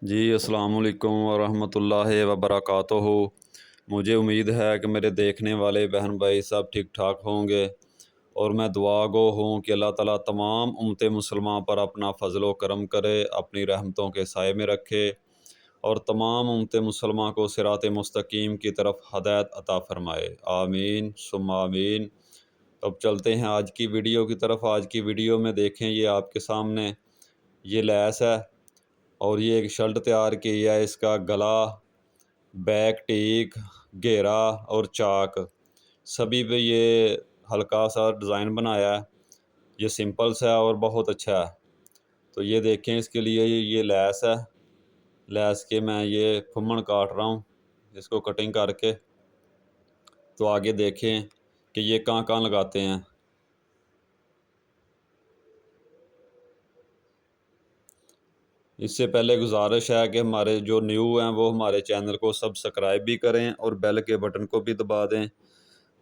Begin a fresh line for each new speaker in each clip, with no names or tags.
जी अस्सलाम वालेकुम वरहमतुल्लाहि वबरकातुहू। मुझे उम्मीद है कि मेरे देखने वाले बहन भाई सब ठीक ठाक होंगे और मैं दुआ गो हूँ कि अल्लाह ताला तमाम उम्मत मुसलमान पर अपना फ़ज़ल व करम करे, अपनी रहमतों के साए में रखे और तमाम उम्मत मुसलमान को सिरात मुस्तकीम की तरफ हदायत अता फ़रमाए। आमीन सुम्मा आमीन। अब चलते हैं आज की वीडियो की तरफ। आज की वीडियो में देखें, ये आपके सामने ये लैस है और ये एक शर्ट तैयार की है। इसका गला, बैक टीक, घेरा और चाक सभी पे ये हल्का सा डिज़ाइन बनाया है। ये सिंपल सा है और बहुत अच्छा है। तो ये देखें, इसके लिए ये लैस है। लैस के मैं ये फुम्मन काट रहा हूँ इसको कटिंग करके। तो आगे देखें कि ये कहाँ कहाँ लगाते हैं। इससे पहले गुजारिश है कि हमारे जो न्यू हैं वो हमारे चैनल को सब्सक्राइब भी करें और बेल के बटन को भी दबा दें,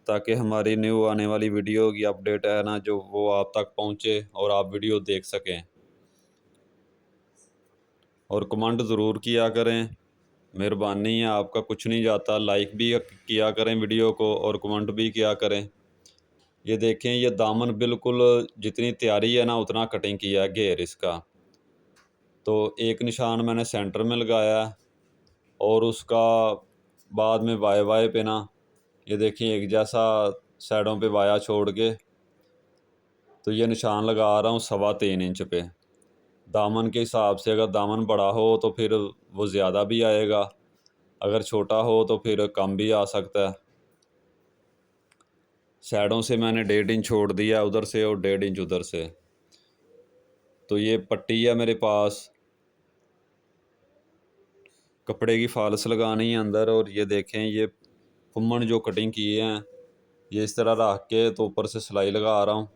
ताकि हमारी न्यू आने वाली वीडियो की अपडेट है ना जो वो आप तक पहुंचे और आप वीडियो देख सकें। और कमेंट ज़रूर किया करें, मेहरबानी है, आपका कुछ नहीं जाता। लाइक भी किया करें वीडियो को और कमेंट भी किया करें। ये देखें, ये दामन बिल्कुल जितनी तैयारी है ना उतना कटिंग किया है घेर इसका। तो एक निशान मैंने सेंटर में लगाया है और उसका बाद में वाई वाई पे ना ये देखिए एक जैसा साइडों पे वाया छोड़ के तो ये निशान लगा रहा हूँ 3.25 इंच पे। दामन के हिसाब से अगर दामन बड़ा हो तो फिर वो ज़्यादा भी आएगा, अगर छोटा हो तो फिर कम भी आ सकता है। साइडों से मैंने 1.5 इंच छोड़ दिया उधर से और 1.5 इंच उधर से। तो ये पट्टी है मेरे पास, कपड़े की फाल्स लगानी है अंदर। और ये देखें, ये फुम्मन जो कटिंग किए हैं ये इस तरह रख के तो ऊपर से सिलाई लगा रहा हूँ।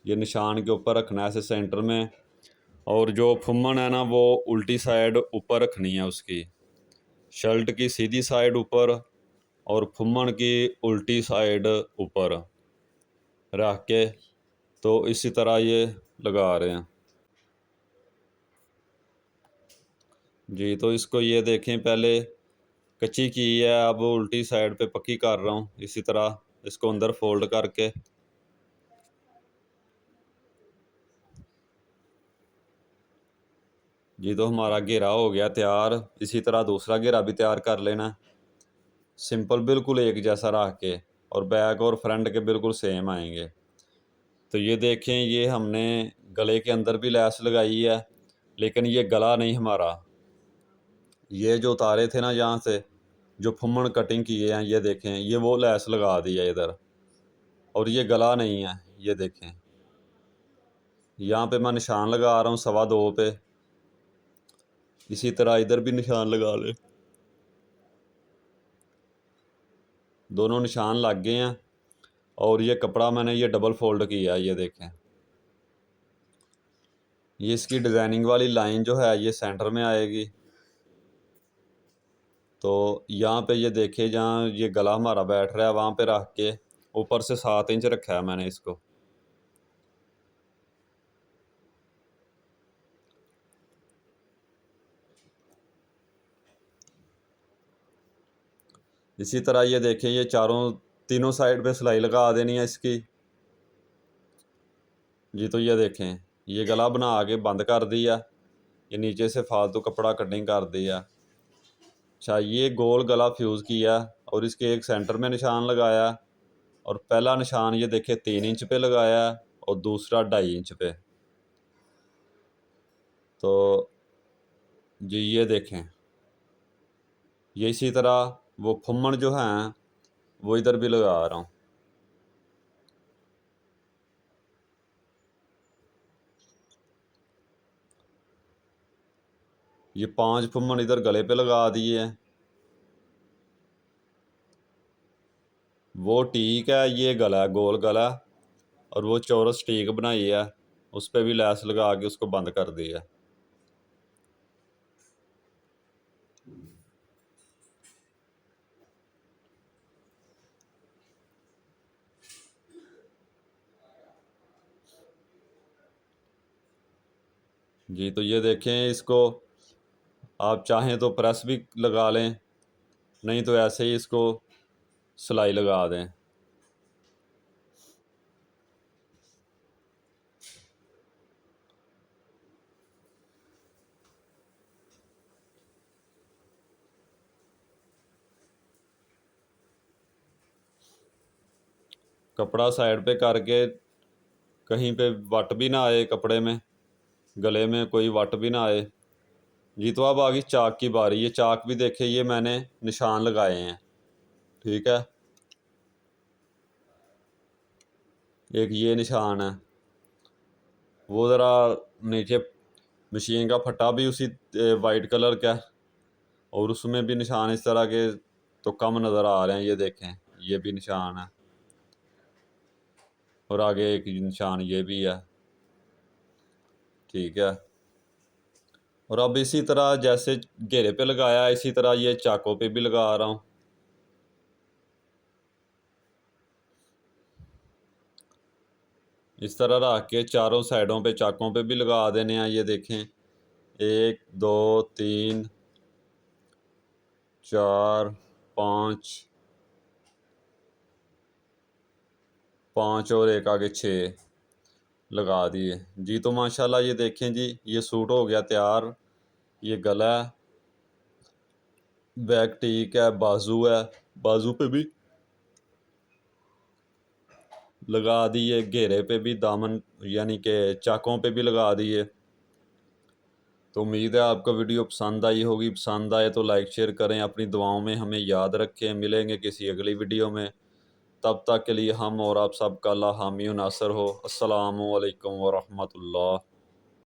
ये निशान के ऊपर रखना है ऐसे सेंटर में, और जो फुम्मन है ना वो उल्टी साइड ऊपर रखनी है उसकी। शर्ट की सीधी साइड ऊपर और फुम्मन की उल्टी साइड ऊपर रख के तो इसी तरह ये लगा रहे हैं जी। तो इसको ये देखें, पहले कच्ची की है, अब उल्टी साइड पे पक्की कर रहा हूँ इसी तरह इसको अंदर फोल्ड करके। जी तो हमारा घेरा हो गया तैयार। इसी तरह दूसरा घेरा भी तैयार कर लेना, सिंपल बिल्कुल एक जैसा रख के, और बैक और फ्रंट के बिल्कुल सेम आएंगे। तो ये देखें, ये हमने गले के अंदर भी लैस लगाई है, लेकिन ये गला नहीं हमारा। ये जो उतारे थे ना यहाँ से जो फुम्मन कटिंग किए हैं, ये देखें ये वो लैस लगा दी है इधर, और ये गला नहीं है। ये देखें, यहाँ पे मैं निशान लगा रहा हूँ 2.25 पे। इसी तरह इधर भी निशान लगा ले। दोनों निशान लग गए हैं और ये कपड़ा मैंने ये डबल फोल्ड किया है। ये देखें, ये इसकी डिज़ाइनिंग वाली लाइन जो है ये सेंटर में आएगी। तो यहाँ पे ये देखे, जहाँ ये गला हमारा बैठ रहा है वहाँ पे रख के ऊपर से 7 इंच रखा है मैंने इसको। इसी तरह ये देखें, ये तीनों साइड पे सिलाई लगा देनी है इसकी जी। तो ये देखें, ये गला बना के बंद कर दिया, ये नीचे से फालतू कपड़ा कटिंग कर दिया। अच्छा, ये गोल गला फ्यूज़ किया और इसके एक सेंटर में निशान लगाया, और पहला निशान ये देखें 3 इंच पे लगाया और दूसरा 2.5 इंच पे। तो जी ये देखें, ये इसी तरह वो फुम्मन जो हैं वो इधर भी लगा रहा हूँ। ये 5 फुम्मन इधर गले पे लगा दिए हैं। वो टीक है, ये गला है, गोल गला, और वो चौरस टीक बनाई है, उस पर भी लैस लगा के उसको बंद कर दिया। जी। तो ये देखें, इसको आप चाहें तो प्रेस भी लगा लें, नहीं तो ऐसे ही इसको सिलाई लगा दें। कपड़ा साइड पे करके कहीं पे वट भी ना आए कपड़े में, गले में कोई वट भी ना आए। जी। तो अब आ गई चाक की बारी। ये चाक भी देखे, ये मैंने निशान लगाए हैं, ठीक है। एक ये निशान है, वो ज़रा नीचे मशीन का फटा भी उसी वाइट कलर का, और उसमें भी निशान इस तरह के तो कम नज़र आ रहे हैं। ये देखें, ये भी निशान है, और आगे एक निशान ये भी है, ठीक है। और अब इसी तरह जैसे घेरे पे लगाया, इसी तरह ये चाकों पे भी लगा रहा हूँ। इस तरह रख के चारों साइडों पे चाकों पे भी लगा देने हैं। ये देखें, 1 2 3 4 5 5 और एक आगे 6 लगा दिए। जी। तो माशाल्लाह ये देखें जी, ये सूट हो गया तैयार। ये गला है, बैक टीक है, बाजू है, बाजू पे भी लगा दिए, घेरे पे भी, दामन यानी कि चाकों पे भी लगा दिए। तो उम्मीद है आपको वीडियो पसंद आई होगी। पसंद आए तो लाइक शेयर करें, अपनी दुआओं में हमें याद रखें। मिलेंगे किसी अगली वीडियो में, तब तक के लिए हम और आप सबका अल्लाह हामी नासर हो। अस्सलामु अलैकुम वरहमतुल्लाह।